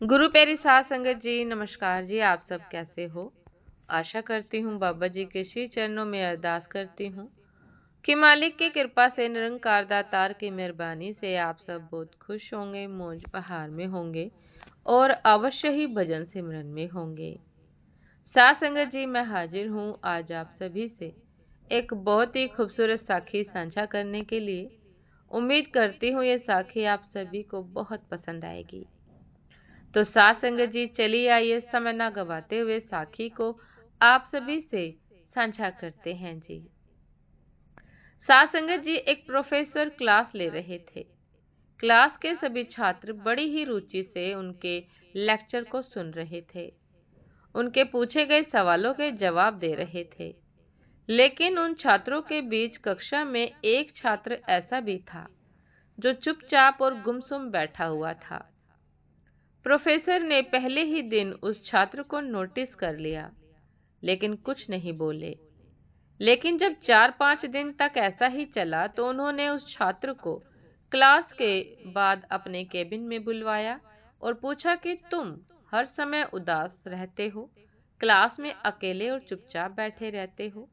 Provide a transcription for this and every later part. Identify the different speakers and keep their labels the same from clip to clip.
Speaker 1: गुरु प्यारी साध संगत जी, नमस्कार जी। आप सब कैसे हो? आशा करती हूँ बाबा जी के श्री चरणों में अरदास करती हूँ कि मालिक की कृपा से, निरंकार दातार की मेहरबानी से आप सब बहुत खुश होंगे, मौज बहार में होंगे और अवश्य ही भजन सिमरन में होंगे। साध संगत जी, मैं हाजिर हूँ आज आप सभी से एक बहुत ही खूबसूरत साखी साझा करने के लिए। उम्मीद करती हूँ ये साखी आप सभी को बहुत पसंद आएगी। तो साथ संगत जी, चलिए आइए समय ना गवाते हुए साखी को आप सभी से साझा करते हैं जी। साथ संगत जी, एक प्रोफेसर क्लास ले रहे थे। क्लास के सभी छात्र बड़ी ही रुचि से उनके लेक्चर को सुन रहे थे। उनके पूछे गए सवालों के जवाब दे रहे थे। लेकिन उन छात्रों के बीच कक्षा में एक छात्र ऐसा भी था जो चुपचाप और गुमसुम बैठा हुआ था। प्रोफेसर ने पहले ही दिन उस छात्र को नोटिस कर लिया, लेकिन कुछ नहीं बोले। लेकिन जब 4-5 दिन तक ऐसा ही चला तो उन्होंने उस छात्र को क्लास के बाद अपने केबिन में बुलवाया और पूछा कि तुम हर समय उदास रहते हो, क्लास में अकेले और चुपचाप बैठे रहते हो,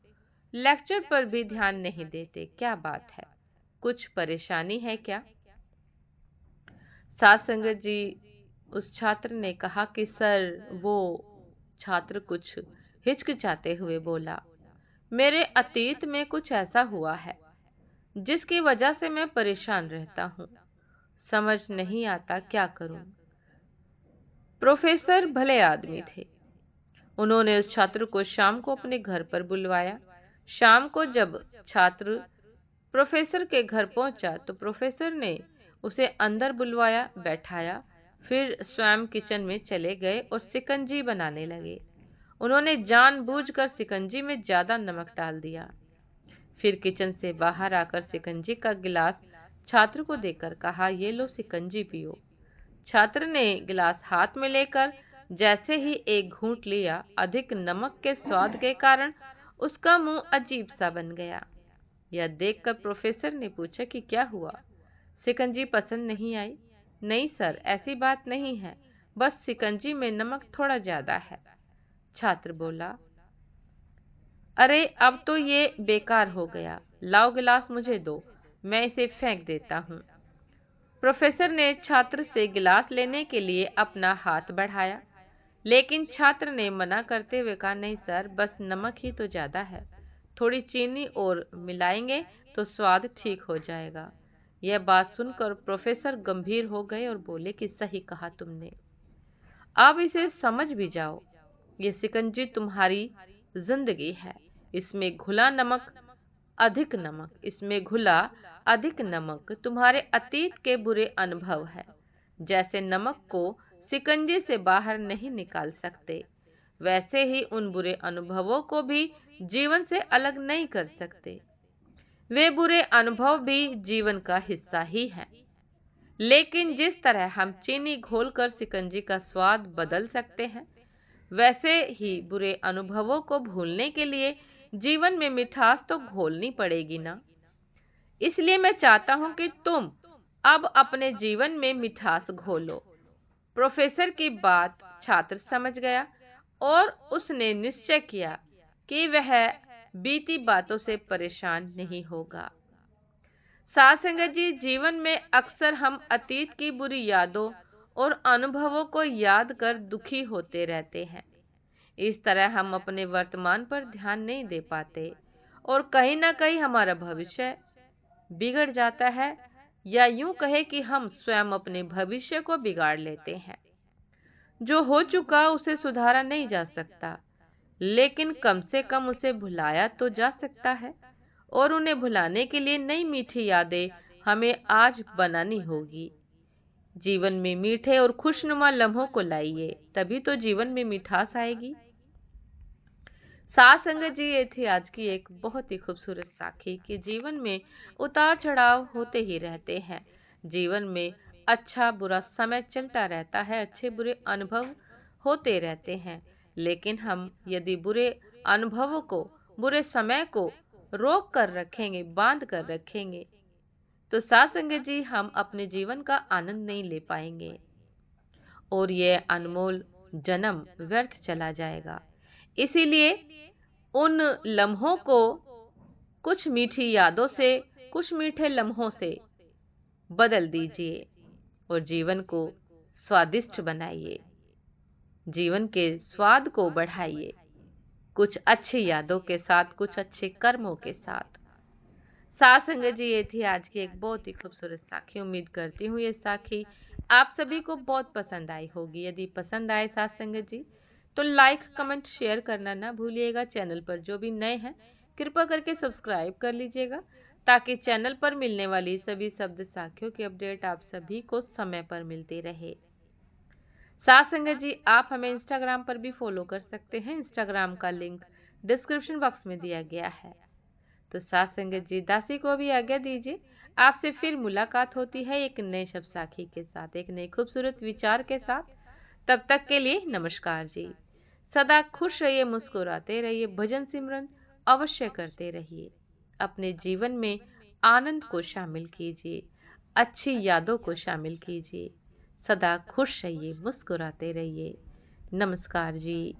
Speaker 1: लेक्चर पर भी ध्यान नहीं देते, क्या बात है? कुछ परेशानी है क्या? साथ संगत जी, उस छात्र ने कहा कि सर, वो छात्र कुछ हिचकिचाते हुए बोला, मेरे अतीत में कुछ ऐसा हुआ है जिसकी वजह से मैं परेशान रहता हूँ। समझ नहीं आता क्या करूं। प्रोफेसर भले आदमी थे। उन्होंने उस छात्र को शाम को अपने घर पर बुलवाया। शाम को जब छात्र प्रोफेसर के घर पहुंचा तो प्रोफेसर ने उसे अंदर बुलवाया, बैठाया, फिर स्वयं किचन में चले गए और शिकंजी बनाने लगे। उन्होंने जानबूझकर शिकंजी में ज्यादा नमक डाल दिया। फिर किचन से बाहर आकर शिकंजी का गिलास छात्र को देकर कहा, ये लो शिकंजी पियो। छात्र ने गिलास हाथ में लेकर जैसे ही एक घूंट लिया, अधिक नमक के स्वाद के कारण उसका मुंह अजीब सा बन गया। यह देखकर प्रोफेसर ने पूछा कि क्या हुआ, शिकंजी पसंद नहीं आई? नहीं सर, ऐसी बात नहीं है, बस शिकंजी में नमक थोड़ा ज्यादा है। छात्र बोला, अरे अब तो ये बेकार हो गया, लाओ गिलास मुझे दो, मैं इसे फेंक देता हूँ। प्रोफेसर ने छात्र से गिलास लेने के लिए अपना हाथ बढ़ाया, लेकिन छात्र ने मना करते हुए कहा, नहीं सर, बस नमक ही तो ज्यादा है, थोड़ी चीनी और मिलाएंगे तो स्वाद ठीक हो जाएगा। यह बात सुनकर प्रोफेसर गंभीर हो गए और बोले कि सही कहा तुमने, अब इसे समझ भी जाओ। ये शिकंजी तुम्हारी जिंदगी है, इसमें घुला नमक, अधिक नमक, इसमें घुला अधिक नमक तुम्हारे अतीत के बुरे अनुभव है। जैसे नमक को शिकंजी से बाहर नहीं निकाल सकते, वैसे ही उन बुरे अनुभवों को भी जीवन से अलग नहीं कर सकते। वे बुरे अनुभव भी जीवन का हिस्सा ही हैं। लेकिन जिस तरह हम चीनी घोलकर शिकंजी का स्वाद बदल सकते हैं, वैसे ही बुरे अनुभवों को भूलने के लिए जीवन में मिठास तो घोलनी पड़ेगी ना। इसलिए मैं चाहता हूं कि तुम अब अपने जीवन में मिठास घोलो। प्रोफेसर की बात छात्र समझ गया और उसने निश्चय किया कि वह बीती बातों से परेशान नहीं होगा। साथ संगत जी, जीवन में अक्सर हम अतीत की बुरी यादों और अनुभवों को याद कर दुखी होते रहते हैं। इस तरह हम अपने वर्तमान पर ध्यान नहीं दे पाते और कहीं ना कहीं हमारा भविष्य बिगड़ जाता है, या यूं कहे कि हम स्वयं अपने भविष्य को बिगाड़ लेते हैं। जो हो चुका उसे सुधारा नहीं जा सकता, लेकिन कम से कम उसे भुलाया तो जा सकता है, और उन्हें भुलाने के लिए नई मीठी यादें हमें आज बनानी होगी। जीवन में मीठे और खुशनुमा लम्हों को लाइए, तभी तो जीवन में मिठास आएगी। साथ संगत जी, ये थी आज की एक बहुत ही खूबसूरत साखी कि जीवन में उतार चढ़ाव होते ही रहते हैं। जीवन में अच्छा बुरा समय चलता रहता है, अच्छे बुरे अनुभव होते रहते हैं। लेकिन हम यदि बुरे अनुभवों को, बुरे समय को रोक कर रखेंगे, बांध कर रखेंगे, तो साथ संगत जी हम अपने जीवन का आनंद नहीं ले पाएंगे। और ये अनमोल जन्म व्यर्थ चला जाएगा। इसीलिए उन लम्हों को कुछ मीठी यादों से, कुछ मीठे लम्हों से बदल दीजिए और जीवन को स्वादिष्ट बनाइए, जीवन के स्वाद को बढ़ाइए, कुछ अच्छी यादों के साथ, कुछ अच्छे कर्मों के साथ। साथ संगत जी, ये थी आज की एक बहुत ही खूबसूरत साखी। उम्मीद करती हूँ ये साखी आप सभी को बहुत पसंद आई होगी। यदि पसंद आए साथ संगत जी, तो लाइक, कमेंट, शेयर करना ना भूलिएगा। चैनल पर जो भी नए हैं कृपा करके सब्सक्राइब कर लीजिएगा, ताकि चैनल पर मिलने वाली सभी शब्द साखियों की अपडेट आप सभी को समय पर मिलती रहे। साथ संगत जी, आप हमें इंस्टाग्राम पर भी फॉलो कर सकते हैं। इंस्टाग्राम का लिंक डिस्क्रिप्शन बॉक्स में दिया गया है। तो साथ संगत जी, दासी को भी आज्ञा दीजिए। आपसे फिर मुलाकात होती है एक नए शब्द साखी के साथ, एक नए खूबसूरत विचार के साथ। तब तक के लिए नमस्कार जी। सदा खुश रहिए, मुस्कुराते रहिए, भजन सिमरन अवश्य करते रहिए। अपने जीवन में आनंद को शामिल कीजिए, अच्छी यादों को शामिल कीजिए। सदा खुश रहिए, मुस्कुराते रहिए। नमस्कार जी।